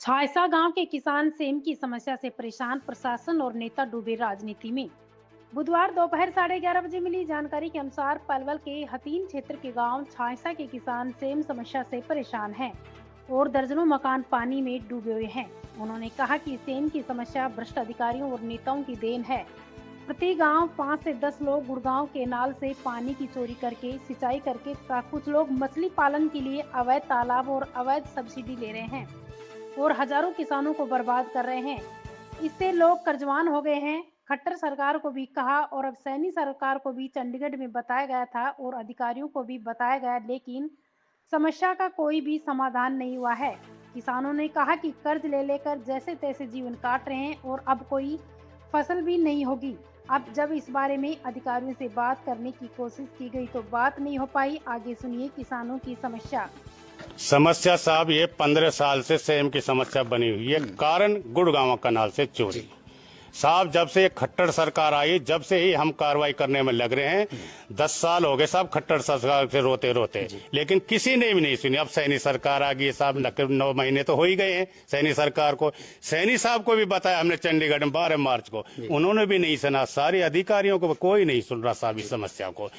छायसा गांव के किसान सेम की समस्या से परेशान, प्रशासन और नेता डूबे राजनीति में। बुधवार दोपहर 11:30 बजे मिली जानकारी के अनुसार पलवल के हतीन क्षेत्र के गांव छायसा के किसान सेम समस्या से परेशान हैं और दर्जनों मकान पानी में डूबे हुए हैं। उन्होंने कहा कि सेम की समस्या भ्रष्ट अधिकारियों और नेताओं की देन है। प्रति गांव 5 से 10 लोग गुड़गांव के नाल से पानी की चोरी करके सिंचाई करके, कुछ लोग मछली पालन के लिए अवैध तालाब और अवैध सब्सिडी ले रहे हैं और हजारों किसानों को बर्बाद कर रहे हैं। इससे लोग कर्जवान हो गए हैं। खट्टर सरकार को भी कहा और अब सैनी सरकार को भी चंडीगढ़ में बताया गया था और अधिकारियों को भी बताया गया, लेकिन समस्या का कोई भी समाधान नहीं हुआ है। किसानों ने कहा कि कर्ज ले लेकर जैसे तैसे जीवन काट रहे हैं और अब कोई फसल भी नहीं होगी। अब जब इस बारे में अधिकारियों से बात करने की कोशिश की गई तो बात नहीं हो पाई। आगे सुनिए किसानों की समस्या। साहब ये 15 साल से सेम की समस्या बनी हुई है। कारण गुड़गांव कनाल से चोरी। साहब जब से खट्टर सरकार आई, जब से ही हम कार्रवाई करने में लग रहे हैं। 10 साल हो गए साहब खट्टर सरकार से रोते रोते, लेकिन किसी ने भी नहीं सुनी। अब सैनी सरकार आ गई साहब, 9 महीने तो हो ही गए हैं सैनी सरकार को। सैनी साहब को भी बताया हमने चंडीगढ़ में 12 मार्च को, उन्होंने भी नहीं सुना। सारे अधिकारियों को कोई नहीं सुन रहा साहब इस समस्या को।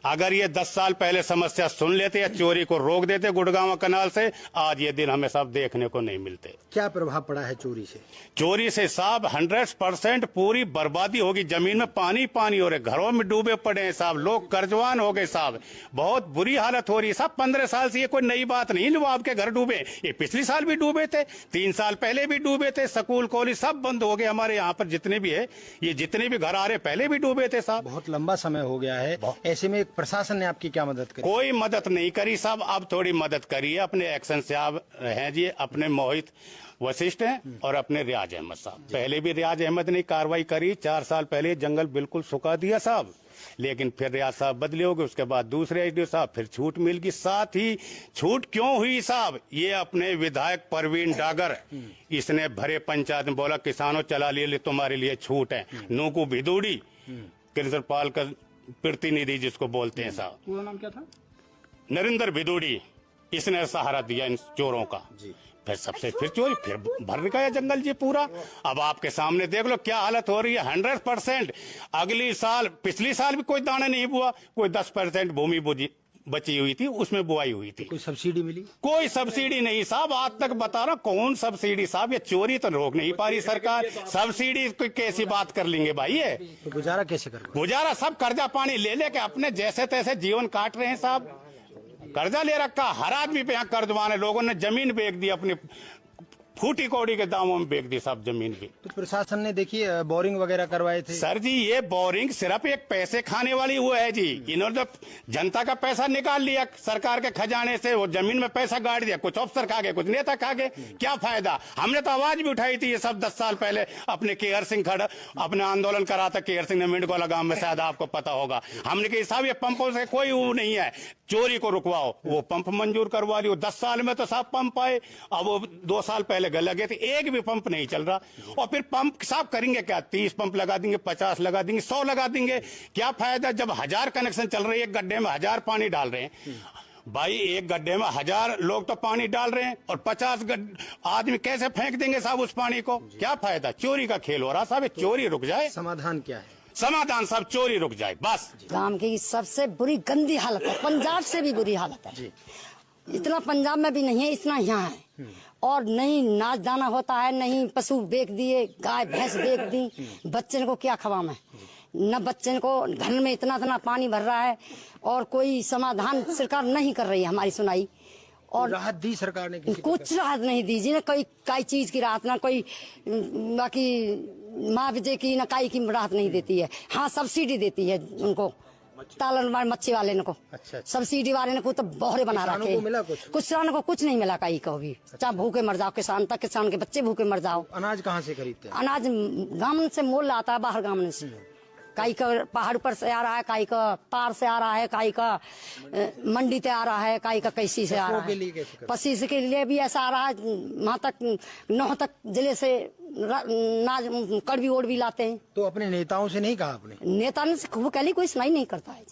अगर ये 10 साल पहले समस्या सुन लेते या चोरी को रोक देते गुड़गांव कनाल से, आज ये दिन हमें साहब देखने को नहीं मिलते। क्या प्रभाव पड़ा है चोरी से? चोरी से साहब 100% पूरी बर्बादी होगी। जमीन में पानी पानी हो रहे, घरों में डूबे पड़े हैं साहब, लोग कर्जवान हो गए साहब। बहुत बुरी हालत हो रही है साहब। 15 साल से ये कोई नई बात नहीं जो आपके घर डूबे। ये पिछले साल भी डूबे थे, 3 साल पहले भी डूबे थे। स्कूल कॉलेज सब बंद हो गए हमारे यहाँ पर जितने भी है। ये जितने भी घर आ रहे पहले भी डूबे थे साहब। बहुत लंबा समय हो गया है। ऐसे में प्रशासन ने आपकी क्या मदद करी? कोई मदद नहीं करी साहब। अब थोड़ी मदद करी है अपने एक्शन से। आप हैं जी, अपने मोहित वशिष्ठ हैं और अपने रियाज अहमद साहब। पहले भी रियाज अहमद ने कार्रवाई करी। 4 साल पहले जंगल बिल्कुल सुखा दिया साहब, लेकिन फिर रियाज साहब बदले हो गए। उसके बाद दूसरे एसडीओ साहब, फिर छूट मिल गई। साथ ही छूट क्यों हुई साहब? ये अपने विधायक परवीन डागर, इसने भरे पंचायत में बोला किसानों चला लिए तुम्हारे लिए छूट है। नूकू भिदूड़ी कृष्णपाल का प्रतिनिधि जिसको बोलते हैं साहब, पूरा नाम क्या था? नरेंद्र भिदूड़ी, इसने सहारा दिया इन चोरों का। फिर सबसे फिर चोरी, फिर भर गया जंगल जी पूरा। अब आपके सामने देख लो क्या हालत हो रही है। 100% अगली साल, पिछली साल भी कोई दाना नहीं हुआ। कोई 10% भूमि बची हुई थी, उसमें बुआई हुई थी। कोई सब्सिडी मिली? कोई सब्सिडी नहीं साहब। आज तक बता रहा कौन सब्सिडी साहब? ये चोरी तो रोक नहीं पा रही सरकार। सब्सिडी कोई कैसी बात कर लेंगे भाई? ये तो गुजारा कैसे कर? गुजारा सब कर्जा पानी ले लेके अपने जैसे तैसे जीवन काट रहे हैं साहब। कर्जा ले रखा, हर आदमी पे यहाँ कर्जवान है। लोगों ने जमीन बेच दी, अपनी फूटी कौड़ी के दामों में बेच दी साहब जमीन भी। तो प्रशासन ने देखिए बोरिंग वगैरह करवाए थे। सर जी ये बोरिंग सिर्फ एक पैसे खाने वाली वो है जी। इन्होंने तो जनता का पैसा निकाल लिया सरकार के खजाने से, वो जमीन में पैसा गाड़ दिया। कुछ अफसर खा गए, कुछ नेता खा गए। क्या फायदा? हमने तो आवाज भी उठाई थी ये सब 10 साल पहले। अपने केहर सिंह खड़ा अपने आंदोलन करा था, केहर सिंह ने मिंडगोला गांव में, शायद आपको पता होगा। हमने कहा साहब ये पंपों से कोई वो नहीं है, चोरी को रुकवाओ। वो पंप मंजूर करवा लियो। 10 साल में तो साहब पंप आए। अब वो 2 साल पहले लगे थे, एक भी पंप नहीं चल रहा। और फिर पंप साहब करेंगे क्या? 30 पंप लगा देंगे, 50 लगा देंगे, 100 लगा देंगे, क्या फायदा? जब 1000 कनेक्शन चल रहे हैं, एक गड्ढे में 1000 पानी डाल रहे हैं भाई। एक गड्ढे में 1000 लोग तो पानी डाल रहे हैं और 50 आदमी कैसे फेंक देंगे साहब उस पानी को? क्या फायदा? चोरी का खेल हो रहा साहब। चोरी रुक जाए। समाधान क्या है? समाधान सब चोरी रुक जाए बस। गांव की सबसे बुरी गंदी हालत है, पंजाब से भी बुरी हालत है। इतना पंजाब में भी नहीं है, इतना यहाँ है। और नहीं नाच दाना होता है, नहीं पशु बेच दिए, गाय भैंस बेच दी। बच्चे को क्या खवाएं? न बच्चे को घर में इतना पानी भर रहा है और कोई समाधान सरकार नहीं कर रही है हमारी सुनाई। और राहत दी सरकार ने? कुछ राहत नहीं दी जी, ना कोई चीज की राहत, ना कोई बाकी मुआवजे की, ना काई की राहत नहीं देती है। हाँ सब्सिडी देती है उनको, तालन वाले मच्छी वाले को। अच्छा। सब्सिडी वाले ने को तो बहरे बना रखे। कुछ किसानों को कुछ नहीं मिला कहीं को भी। चाहे भूखे मर जाओ किसान तक, किसान के बच्चे भूखे मर जाओ। अनाज कहाँ से खरीदते हैं? अनाज गांव से मोल आता है, बाहर गांव से। काई का पहाड़ पर से आ रहा है, काई का पार से आ रहा है, काई का मंडी से आ रहा है, काई का कैसी से आ रहा है। पसीस के लिए भी ऐसा आ रहा है, वहाँ तक 9 तक जिले से नाज कड़वी ओड़ भी लाते हैं। तो अपने नेताओं से नहीं कहा? अपने नेता ने वो कहली कोई सुनाई नहीं करता है।